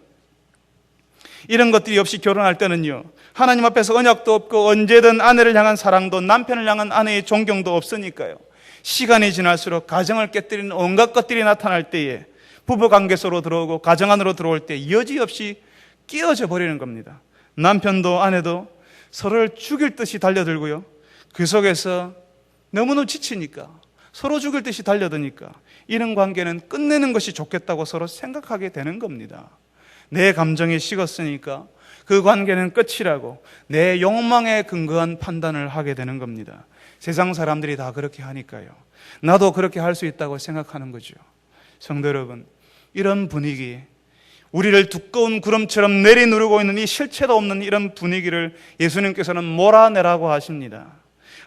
이런 것들이 없이 결혼할 때는요, 하나님 앞에서 언약도 없고 언제든 아내를 향한 사랑도, 남편을 향한 아내의 존경도 없으니까요, 시간이 지날수록 가정을 깨뜨리는 온갖 것들이 나타날 때에 부부관계 속으로 들어오고 가정 안으로 들어올 때 여지없이 끼어져 버리는 겁니다. 남편도 아내도 서로를 죽일 듯이 달려들고요, 그 속에서 너무너무 지치니까 서로 죽일 듯이 달려드니까 이런 관계는 끝내는 것이 좋겠다고 서로 생각하게 되는 겁니다. 내 감정이 식었으니까 그 관계는 끝이라고 내 욕망에 근거한 판단을 하게 되는 겁니다. 세상 사람들이 다 그렇게 하니까요, 나도 그렇게 할 수 있다고 생각하는 거죠. 성도 여러분, 이런 분위기, 우리를 두꺼운 구름처럼 내리누르고 있는 이 실체도 없는 이런 분위기를 예수님께서는 몰아내라고 하십니다.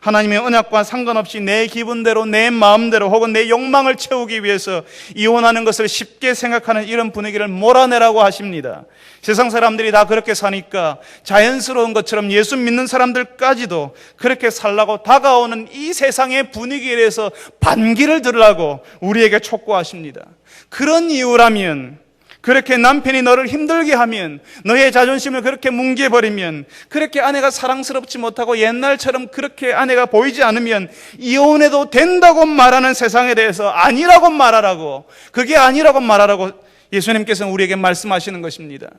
하나님의 언약과 상관없이 내 기분대로, 내 마음대로 혹은 내 욕망을 채우기 위해서 이혼하는 것을 쉽게 생각하는 이런 분위기를 몰아내라고 하십니다. 세상 사람들이 다 그렇게 사니까 자연스러운 것처럼 예수 믿는 사람들까지도 그렇게 살라고 다가오는 이 세상의 분위기에 대해서 반기를 들으라고 우리에게 촉구하십니다. 그런 이유라면, 그렇게 남편이 너를 힘들게 하면, 너의 자존심을 그렇게 뭉개버리면, 그렇게 아내가 사랑스럽지 못하고 옛날처럼 그렇게 아내가 보이지 않으면 이혼해도 된다고 말하는 세상에 대해서 아니라고 말하라고, 그게 아니라고 말하라고 예수님께서는 우리에게 말씀하시는 것입니다.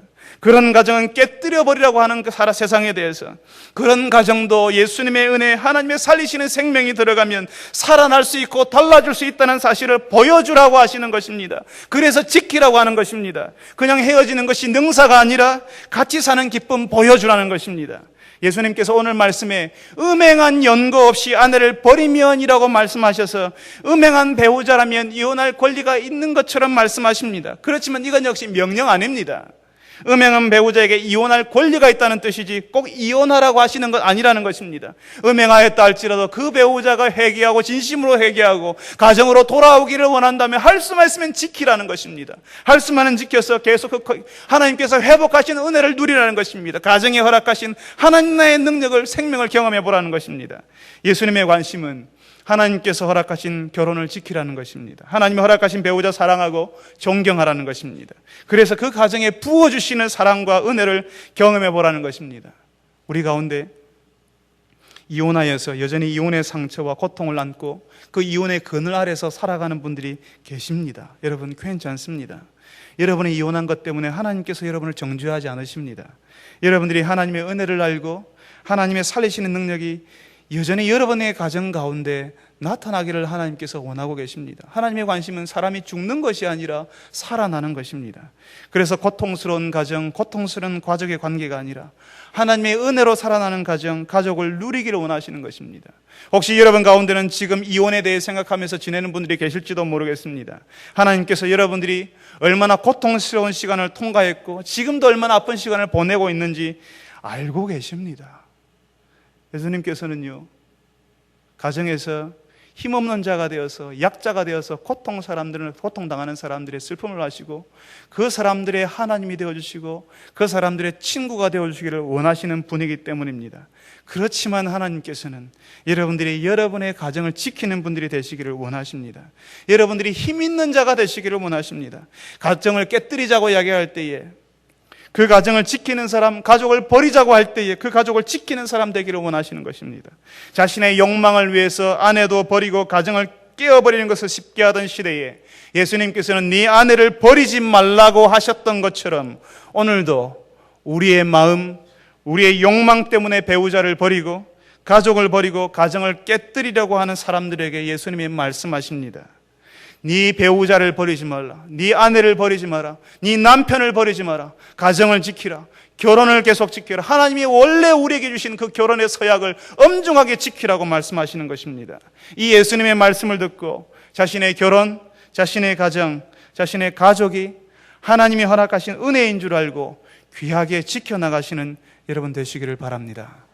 그런 가정은 깨뜨려 버리라고 하는 그 세상에 대해서, 그런 가정도 예수님의 은혜, 하나님의 살리시는 생명이 들어가면 살아날 수 있고 달라질 수 있다는 사실을 보여주라고 하시는 것입니다. 그래서 지키라고 하는 것입니다. 그냥 헤어지는 것이 능사가 아니라 같이 사는 기쁨 보여주라는 것입니다. 예수님께서 오늘 말씀에 음행한 연고 없이 아내를 버리면이라고 말씀하셔서 음행한 배우자라면 이혼할 권리가 있는 것처럼 말씀하십니다. 그렇지만 이건 역시 명령 아닙니다. 음행한 배우자에게 이혼할 권리가 있다는 뜻이지 꼭 이혼하라고 하시는 것 아니라는 것입니다. 음행하였다 할지라도 그 배우자가 회개하고 진심으로 회개하고 가정으로 돌아오기를 원한다면 할 수만 있으면 지키라는 것입니다. 할 수만은 지켜서 계속 하나님께서 회복하신 은혜를 누리라는 것입니다. 가정에 허락하신 하나님의 능력을, 생명을 경험해 보라는 것입니다. 예수님의 관심은 하나님께서 허락하신 결혼을 지키라는 것입니다. 하나님이 허락하신 배우자 사랑하고 존경하라는 것입니다. 그래서 그 가정에 부어주시는 사랑과 은혜를 경험해 보라는 것입니다. 우리 가운데 이혼하여서 여전히 이혼의 상처와 고통을 안고 그 이혼의 그늘 아래서 살아가는 분들이 계십니다. 여러분, 괜찮습니다. 여러분이 이혼한 것 때문에 하나님께서 여러분을 정죄하지 않으십니다. 여러분들이 하나님의 은혜를 알고 하나님의 살리시는 능력이 여전히 여러분의 가정 가운데 나타나기를 하나님께서 원하고 계십니다. 하나님의 관심은 사람이 죽는 것이 아니라 살아나는 것입니다. 그래서 고통스러운 가정, 고통스러운 가족의 관계가 아니라 하나님의 은혜로 살아나는 가정, 가족을 누리기를 원하시는 것입니다. 혹시 여러분 가운데는 지금 이혼에 대해 생각하면서 지내는 분들이 계실지도 모르겠습니다. 하나님께서 여러분들이 얼마나 고통스러운 시간을 통과했고 지금도 얼마나 아픈 시간을 보내고 있는지 알고 계십니다. 예수님께서는요, 가정에서 힘없는 자가 되어서 약자가 되어서 고통당하는 사람들의 슬픔을 아시고 그 사람들의 하나님이 되어주시고 그 사람들의 친구가 되어주시기를 원하시는 분이기 때문입니다. 그렇지만 하나님께서는 여러분들이 여러분의 가정을 지키는 분들이 되시기를 원하십니다. 여러분들이 힘 있는 자가 되시기를 원하십니다. 가정을 깨뜨리자고 이야기할 때에 그 가정을 지키는 사람, 가족을 버리자고 할 때에 그 가족을 지키는 사람 되기를 원하시는 것입니다. 자신의 욕망을 위해서 아내도 버리고 가정을 깨어버리는 것을 쉽게 하던 시대에 예수님께서는 네 아내를 버리지 말라고 하셨던 것처럼 오늘도 우리의 마음, 우리의 욕망 때문에 배우자를 버리고 가족을 버리고 가정을 깨뜨리려고 하는 사람들에게 예수님이 말씀하십니다. 네 배우자를 버리지 말라. 네 아내를 버리지 마라. 네 남편을 버리지 마라. 가정을 지키라. 결혼을 계속 지키라. 하나님이 원래 우리에게 주신 그 결혼의 서약을 엄중하게 지키라고 말씀하시는 것입니다. 이 예수님의 말씀을 듣고 자신의 결혼, 자신의 가정, 자신의 가족이 하나님이 허락하신 은혜인 줄 알고 귀하게 지켜나가시는 여러분 되시기를 바랍니다.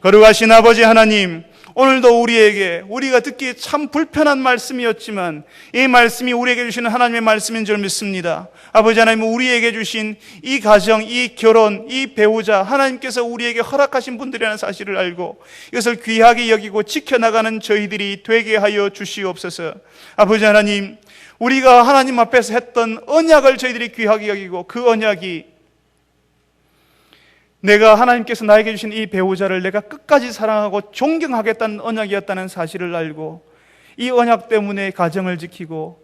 거룩하신 아버지 하나님, 오늘도 우리가 듣기에 참 불편한 말씀이었지만 이 말씀이 우리에게 주시는 하나님의 말씀인 줄 믿습니다. 아버지 하나님, 우리에게 주신 이 가정, 이 결혼, 이 배우자, 하나님께서 우리에게 허락하신 분들이라는 사실을 알고 이것을 귀하게 여기고 지켜나가는 저희들이 되게 하여 주시옵소서. 아버지 하나님, 우리가 하나님 앞에서 했던 언약을 저희들이 귀하게 여기고 그 언약이 내가 하나님께서 나에게 주신 이 배우자를 내가 끝까지 사랑하고 존경하겠다는 언약이었다는 사실을 알고 이 언약 때문에 가정을 지키고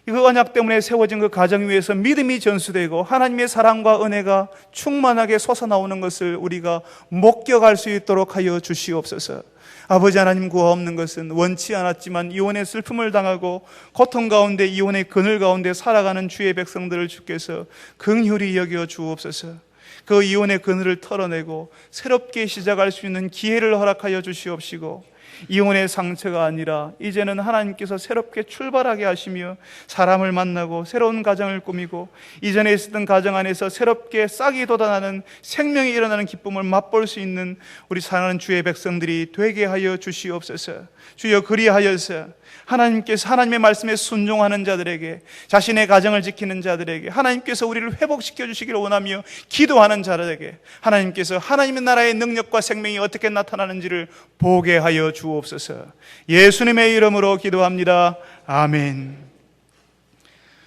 그 언약 때문에 세워진 그 가정 위에서 믿음이 전수되고 하나님의 사랑과 은혜가 충만하게 솟아나오는 것을 우리가 목격할 수 있도록 하여 주시옵소서. 아버지 하나님, 구하 없는 것은 원치 않았지만 이혼의 슬픔을 당하고 고통 가운데 이혼의 그늘 가운데 살아가는 주의 백성들을 주께서 긍휼히 여겨 주옵소서. 그 이혼의 그늘을 털어내고 새롭게 시작할 수 있는 기회를 허락하여 주시옵시고 이혼의 상처가 아니라 이제는 하나님께서 새롭게 출발하게 하시며 사람을 만나고 새로운 가정을 꾸미고 이전에 있었던 가정 안에서 새롭게 싹이 돋아나는 생명이 일어나는 기쁨을 맛볼 수 있는 우리 사랑하는 주의 백성들이 되게 하여 주시옵소서. 주여, 그리하여서 하나님께서 하나님의 말씀에 순종하는 자들에게, 자신의 가정을 지키는 자들에게, 하나님께서 우리를 회복시켜 주시기를 원하며 기도하는 자들에게 하나님께서 하나님의 나라의 능력과 생명이 어떻게 나타나는지를 보게 하여 주옵소서. 예수님의 이름으로 기도합니다. 아멘.